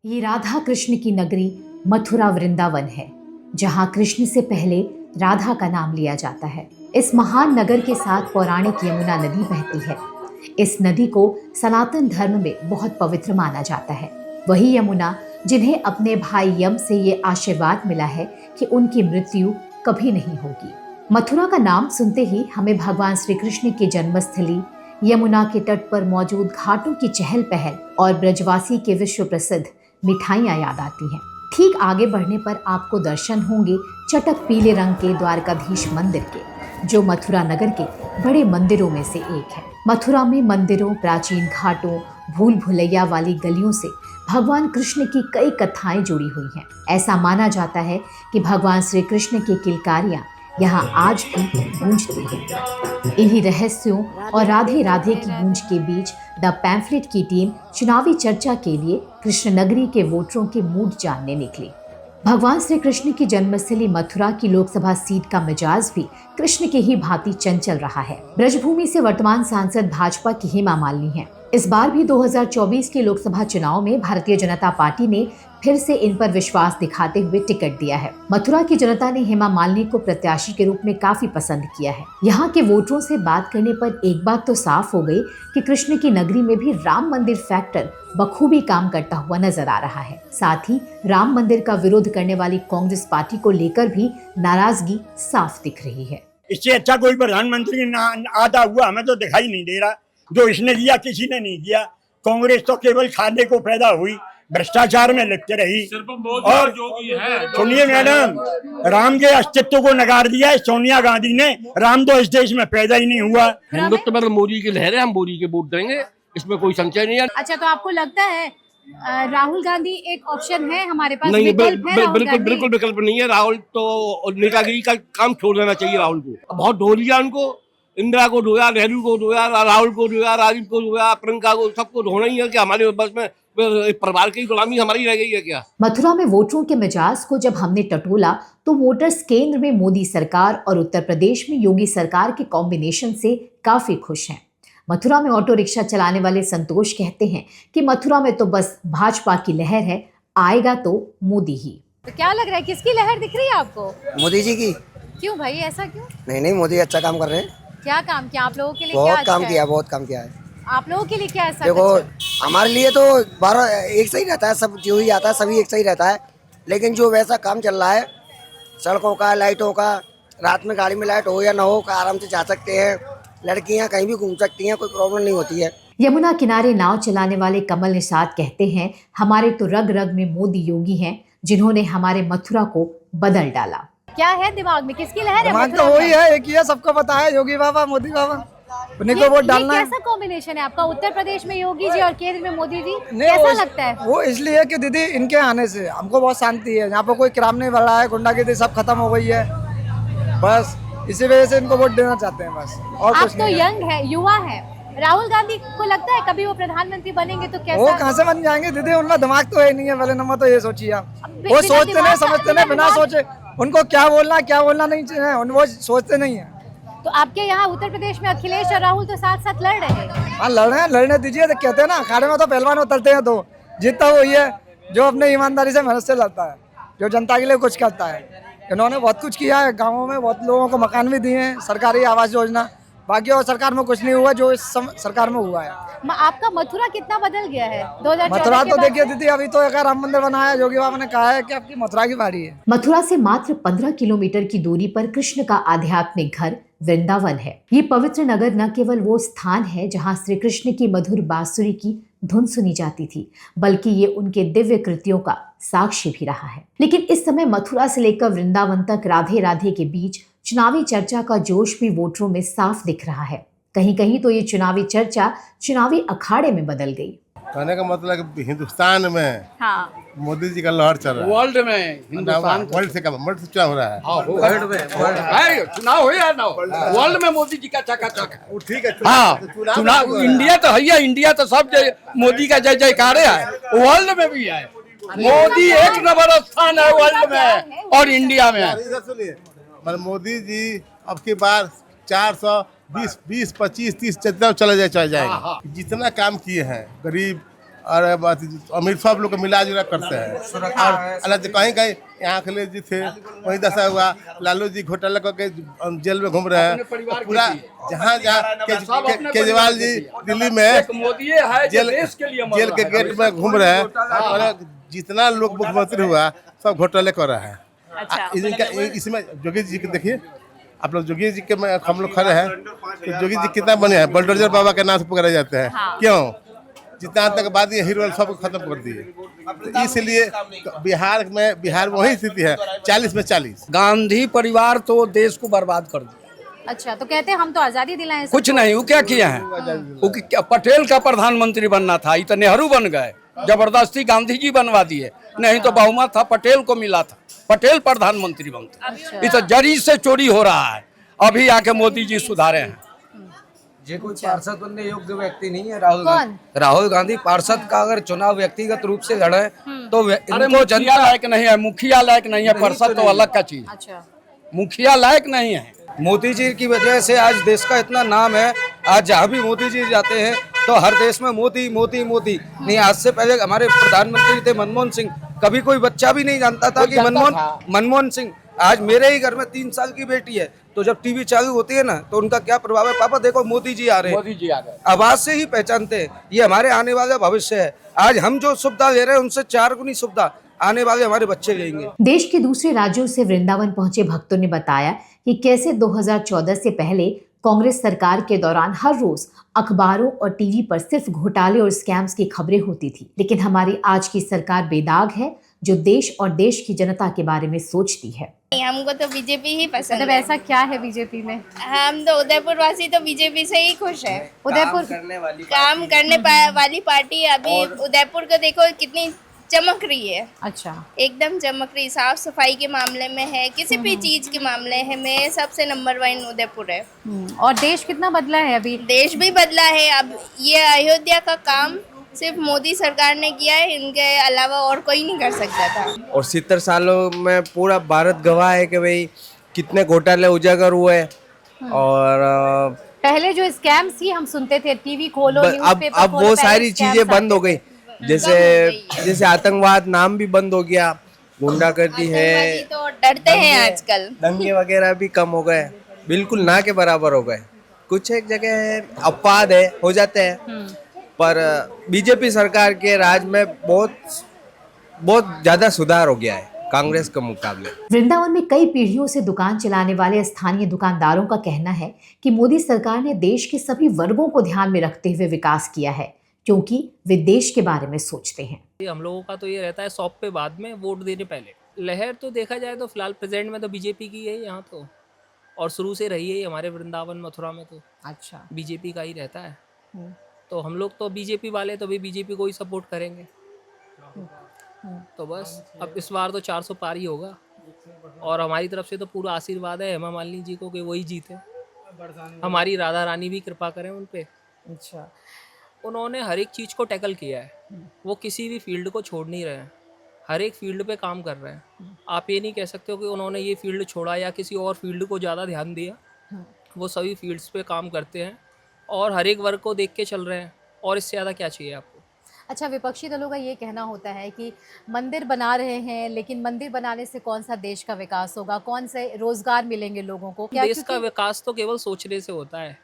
ये राधा कृष्ण की नगरी मथुरा वृंदावन है, जहाँ कृष्ण से पहले राधा का नाम लिया जाता है। इस महान नगर के साथ पौराणिक यमुना नदी बहती है। इस नदी को सनातन धर्म में बहुत पवित्र माना जाता है। वही यमुना जिन्हें अपने भाई यम से ये आशीर्वाद मिला है कि उनकी मृत्यु कभी नहीं होगी। मथुरा का नाम सुनते ही हमें भगवान श्री कृष्ण की जन्मस्थली, यमुना के तट पर मौजूद घाटों की चहल पहल और ब्रजवासी के विश्व प्रसिद्ध मिठाइयाँ याद आती हैं। ठीक आगे बढ़ने पर आपको दर्शन होंगे चटक पीले रंग के द्वारकाधीश मंदिर के, जो मथुरा नगर के बड़े मंदिरों में से एक है। मथुरा में मंदिरों, प्राचीन घाटों, भूल भुलैया वाली गलियों से भगवान कृष्ण की कई कथाएं जुड़ी हुई हैं। ऐसा माना जाता है कि भगवान श्री कृष्ण की किलकारियां यहाँ आज भी गूंजती हैं। इन्हीं रहस्यों और राधे राधे की गूंज के बीच द पैम्फलेट की टीम चुनावी चर्चा के लिए कृष्ण नगरी के वोटरों के मूड जानने निकली। भगवान श्री कृष्ण की जन्मस्थली मथुरा की लोकसभा सीट का मिजाज भी कृष्ण के ही भांति चंचल रहा है। ब्रजभूमि से वर्तमान सांसद भाजपा की हेमा मालिनी हैं। इस बार भी 2024 के लोकसभा चुनाव में भारतीय जनता पार्टी ने फिर से इन पर विश्वास दिखाते हुए टिकट दिया है। मथुरा की जनता ने हेमा मालिनी को प्रत्याशी के रूप में काफी पसंद किया है। यहाँ के वोटरों से बात करने पर एक बात तो साफ हो गई कि कृष्ण की नगरी में भी राम मंदिर फैक्टर बखूबी काम करता हुआ नजर आ रहा है। साथ ही राम मंदिर का विरोध करने वाली कांग्रेस पार्टी को लेकर भी नाराजगी साफ दिख रही है। इससे अच्छा कोई प्रधानमंत्री आता हुआ हमें तो दिखाई नहीं दे रहा। जो इसने दिया किसी ने नहीं किया। कांग्रेस तो केवल खाने को पैदा हुई, भ्रष्टाचार में लिप्त रही। और सुनिए मैडम, राम के अस्तित्व को नकार दिया है सोनिया गांधी ने। राम तो इस देश में पैदा ही नहीं हुआ। हिंदुत्व में मोदी की लहर है, हम मोदी के वोट देंगे, इसमें कोई संशय नहीं है। अच्छा, तो आपको लगता है राहुल गांधी एक ऑप्शन है हमारे पास? नहीं, बिल्कुल विकल्प नहीं है। राहुल तो नेतागिरी का काम छोड़ देना चाहिए। राहुल को बहुत ढो लिया, उनको इंदिरा को धोया, नेहरू को धोया, राहुल को धोया, राजीव को धोया, प्रियंका को, सबको धोना ही है। कि हमारे बस में परिवार की गुलामी हमारी रह गई है क्या? मथुरा में वोटरों के मिजाज को जब हमने टटोला तो वोटर्स केंद्र में मोदी सरकार और उत्तर प्रदेश में योगी सरकार के कॉम्बिनेशन से काफी खुश हैं। मथुरा में ऑटो रिक्शा चलाने वाले संतोष कहते हैं कि मथुरा में तो बस भाजपा की लहर है, आएगा तो मोदी ही। तो क्या लग रहा है, किसकी लहर दिख रही है आपको? मोदी जी की। क्यों भाई, ऐसा क्यों? नहीं, मोदी अच्छा काम कर रहे हैं। क्या काम किया आप लोगों के लिए? बहुत काम किया, बहुत काम किया है। आप लोगों के लिए क्या ऐसा? देखो, हमारे लिए तो 12 एक सही रहता है, सब जो ही आता है सभी एक सही रहता है। लेकिन जो वैसा काम चल रहा है सड़कों का, लाइटों का, रात में गाड़ी में लाइट हो या ना हो, आराम से जा सकते हैं, लड़कियां कहीं भी घूम सकती हैं, कोई प्रॉब्लम नहीं होती है। यमुना किनारे नाव चलाने वाले कमल निषाद कहते हैं, हमारे तो रग रग में मोदी योगी हैं, जिन्होंने हमारे मथुरा को बदल डाला। क्या है दिमाग में, किसकी लहर है? दिमाग तो वही है, एक ही है, सबको पता है, योगी बाबा, मोदी बाबा, उन्हीं को वोट डालना है। कैसा कॉम्बिनेशन है आपका? उत्तर प्रदेश में योगी जी और केंद्र में मोदी जी, कैसा लगता है? वो इसलिए कि दीदी इनके आने से हमको बहुत शांति है। यहाँ पर कोई क्राइम नहीं बढ़ रहा है, गुंडागर्दी सब खत्म हो गई है। बस इसी वजह से इनको वोट देना चाहते हैं, बस और आप तो यंग है, युवा है। राहुल गांधी को लगता है कभी वो प्रधानमंत्री बनेंगे तो कैसा? वो कहाँ से बन जाएंगे दीदी, उनका दिमाग तो है नहीं है। पहले नंबर तो ये सोचिए आप, वो सोचते नहीं, समझते नहीं, बिना सोचे उनको क्या बोलना नहीं चाहिए, वो सोचते नहीं है। तो आपके यहाँ उत्तर प्रदेश में अखिलेश और राहुल तो साथ साथ लड़ रहे हैं। हाँ, लड़ने दीजिए। तो कहते हैं ना, अखाड़े में तो पहलवान उतरते हैं, तो जीतता वही है जो अपने ईमानदारी से मेहनत से लड़ता है, जो जनता के लिए कुछ करता है। इन्होंने बहुत कुछ किया है, गाँवों में बहुत लोगों को मकान भी दिए हैं, सरकारी आवास योजना। बाकी और सरकार में कुछ नहीं हुआ जो इस सरकार में हुआ है। आपका मथुरा कितना बदल गया है 2014 मथुरा तो देखिए दीदी, अभी तो एक राम मंदिर बनाया, योगी बाबा ने कहा है कि आपकी मथुरा की बारी है। मथुरा से मात्र 15 किलोमीटर की दूरी पर कृष्ण का आध्यात्मिक घर वृंदावन है। ये पवित्र नगर न केवल वो स्थान है जहाँ श्री कृष्ण की मधुर बांसुरी की धुन सुनी जाती थी, बल्कि ये उनके दिव्य कृत्यों का साक्षी भी रहा है। लेकिन इस समय मथुरा से लेकर वृंदावन तक राधे राधे के बीच चुनावी चर्चा का जोश भी वोटरों में साफ दिख रहा है। कहीं कहीं तो ये चुनावी चर्चा चुनावी अखाड़े में बदल गई। कहने का मतलब कि हिंदुस्तान में मोदी जी का लहर चल रहा है। वर्ल्ड में हिंदुस्तान, वर्ल्ड से चुनाव हो रहा है। चुनाव हो या ना हो, वर्ल्ड में मोदी जी का चकाचक है। ठीक है। हाँ, चुनाव इंडिया तो है, इंडिया तो सब मोदी का जय जयकार है, वर्ल्ड में भी है। मोदी एक नंबर स्थान है वर्ल्ड में और इंडिया में। सुनिए, मतलब मोदी जी अब की बार 420, 20, 25, 30 जितना चला जाएगा। जितना काम किए हैं, गरीब और अमीर सब लोग को मिला जुला करते हैं। और अलग कहीं कहीं यहाँ अखिलेश जी थे, वही दशा हुआ, लालू जी घोटाला करके जेल में घूम रहे हैं। पूरा जहाँ जहाँ केजरीवाल जी दिल्ली में जेल के गेट में घूम रहे हैं और जितना लोग मुख्यमंत्री हुआ सब घोटाले कर रहा है। इसमें जोगी जी के देखिए, आप लोग जोगी जी के हम लोग खड़े हैं तो जोगी जी कितना बने हैं, बुलडोजर बाबा के नाम से पुकारे जाते हैं। क्यों? जितना आतंकवादी हीरो सब खत्म कर दिए। तो इसलिए बिहार में वही स्थिति है, 40 में 40। गांधी परिवार तो देश को बर्बाद कर दिया। अच्छा, तो कहते हैं हम तो आजादी दिलाए। कुछ नहीं, वो क्या किया है? वो पटेल का प्रधानमंत्री बनना था, ये तो नेहरू बन गए, जबरदस्ती गांधी जी बनवा दिए। नहीं तो बहुमत था, पटेल को मिला था, पटेल प्रधानमंत्री बनते। ये तो जरी से चोरी हो रहा है। अभी आके मोदी जी सुधारे हैं। ये कोई पार्षद बनने योग्य व्यक्ति नहीं है राहुल गांधी पार्षद का अगर चुनाव व्यक्तिगत रूप से लड़े तो इनको जनता लायक नहीं है, मुखिया लायक नहीं है, पार्षद तो अलग का चीज। अच्छा, मुखिया लायक नहीं है। मोदी जी की वजह से आज देश का इतना नाम है। आज जहाँ भी मोदी जी जाते हैं तो हर देश में मोदी मोदी मोदी। नहीं, आज से पहले हमारे प्रधानमंत्री थे मनमोहन सिंह, कभी कोई बच्चा भी नहीं जानता था कि मनमोहन सिंह। आज मेरे ही घर में 3 साल की बेटी है, तो जब टीवी चालू होती है ना तो उनका क्या प्रभाव है, पापा देखो मोदी जी आ रहे हैं। मोदी जी आ गए। आवाज से ही पहचानते हैं, ये हमारे आने वाला भविष्य है। आज हम जो सुविधा ले रहे हैं उनसे 4 गुनी सुविधा आने वाले हमारे बच्चे लेंगे। देश के दूसरे राज्यों से वृंदावन पहुंचे भक्तों ने बताया कि कैसे 2014 से पहले कांग्रेस सरकार के दौरान हर रोज अखबारों और टीवी पर सिर्फ घोटाले और स्कैम्स की खबरें होती थी, लेकिन हमारी आज की सरकार बेदाग है, जो देश और देश की जनता के बारे में सोचती है। हमको तो बीजेपी ही पसंद मतलब है। ऐसा क्या है बीजेपी में? हम तो उदयपुर वासी तो बीजेपी से ही खुश है। उदयपुर काम करने वाली पार्टी। अभी उदयपुर को देखो कितनी चमक रही है। अच्छा, एकदम चमक रही, साफ सफाई के मामले में है, किसी भी चीज के मामले में सबसे नंबर 1 उदयपुर है। और देश कितना बदला है अभी? देश भी बदला है। अब ये अयोध्या का काम सिर्फ मोदी सरकार ने किया है, इनके अलावा और कोई नहीं कर सकता था। और 70 सालों में पूरा भारत गवाह है कि भाई कितने घोटाले उजागर हुए। और पहले जो स्कैम थी हम सुनते थे, टीवी खोलो, न्यूज़पेपर अब खोलो, वो पहले सारी स्कैम्स चीजें बंद हो आते गई। जैसे आतंकवाद नाम भी बंद हो गया, गुंडागर्दी है, आतंकवादी तो डरते हैं आजकल। दंगे वगैरह भी कम हो गए, बिल्कुल ना के बराबर हो गए। कुछ एक जगह अपवाद है, हो जाते हैं, पर बीजेपी सरकार के राज में बहुत ज्यादा सुधार हो गया है कांग्रेस के मुकाबले। वृंदावन में कई पीढ़ियों से दुकान चलाने वाले स्थानीय दुकानदारों का कहना है कि मोदी सरकार ने देश के सभी वर्गों को ध्यान में रखते हुए विकास किया है, क्योंकि वे देश के बारे में सोचते हैं। हम लोगों का तो ये रहता है शॉप पे बाद में, वोट देने पहले। लहर तो देखा जाए तो फिलहाल प्रेजेंट में तो बीजेपी की है यहाँ तो, और शुरू से रही है हमारे वृंदावन मथुरा में तो। अच्छा, बीजेपी का ही रहता है। तो हम लोग तो बीजेपी वाले तो भी बीजेपी को ही सपोर्ट करेंगे। तो बस अब इस बार तो 400 पार ही होगा, और हमारी तरफ से तो पूरा आशीर्वाद है हेमा मालिनी जी को कि वही जीते। हमारी राधा रानी भी कृपा करें उन पे। अच्छा, उन्होंने हर एक चीज़ को टैकल किया है, वो किसी भी फील्ड को छोड़ नहीं रहे हैं, हर एक फील्ड पे काम कर रहे हैं। आप ये नहीं कह सकते हो कि उन्होंने ये फील्ड छोड़ा या किसी और फील्ड को ज़्यादा ध्यान दिया। वो सभी फील्ड्स पे काम करते हैं और हर एक वर्ग को देख के चल रहे हैं, और इससे ज़्यादा क्या चाहिए आपको। अच्छा, विपक्षी दलों का ये कहना होता है कि मंदिर बना रहे हैं, लेकिन मंदिर बनाने से कौन सा देश का विकास होगा, कौन से रोजगार मिलेंगे लोगों को? क्या देश का विकास तो केवल सोचने से होता है।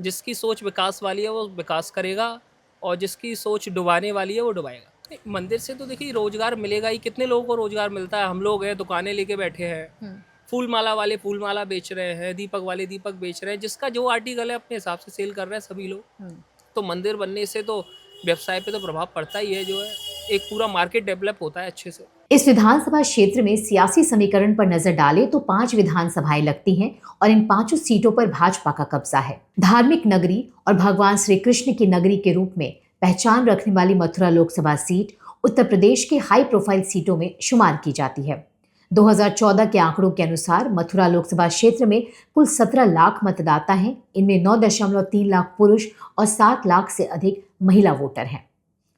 जिसकी सोच विकास वाली है वो विकास करेगा, और जिसकी सोच डुबाने वाली है वो डुबाएगा। मंदिर से तो देखिए रोजगार मिलेगा ही। कितने लोगों को रोजगार मिलता है? हम लोग हैं, दुकानें लेके बैठे हैं, फूल माला वाले फूल माला बेच रहे हैं, दीपक वाले दीपक बेच रहे हैं, जिसका जो आर्टिकल है अपने हिसाब से सेल कर रहे हैं सभी लोग। तो मंदिर बनने से तो व्यवसाय पे तो प्रभाव पड़ता ही है, जो है एक पूरा मार्केट डेवलप होता है अच्छे से। इस विधानसभा क्षेत्र में सियासी समीकरण पर नजर डाले तो 5 विधानसभाएं लगती हैं और इन 5 सीटों पर भाजपा का कब्जा है। धार्मिक नगरी और भगवान श्री कृष्ण की नगरी के रूप में पहचान रखने वाली मथुरा लोकसभा सीट उत्तर प्रदेश के हाई प्रोफाइल सीटों में शुमार की जाती है। 2014 के आंकड़ों के अनुसार मथुरा लोकसभा क्षेत्र में कुल 17 लाख मतदाता हैं। इनमें 9.3 लाख पुरुष और 7 लाख से अधिक महिला वोटर हैं।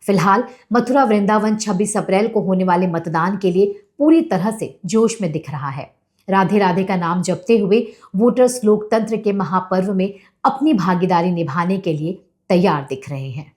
फिलहाल मथुरा वृंदावन 26 अप्रैल को होने वाले मतदान के लिए पूरी तरह से जोश में दिख रहा है। राधे राधे का नाम जपते हुए वोटर्स लोकतंत्र के महापर्व में अपनी भागीदारी निभाने के लिए तैयार दिख रहे हैं।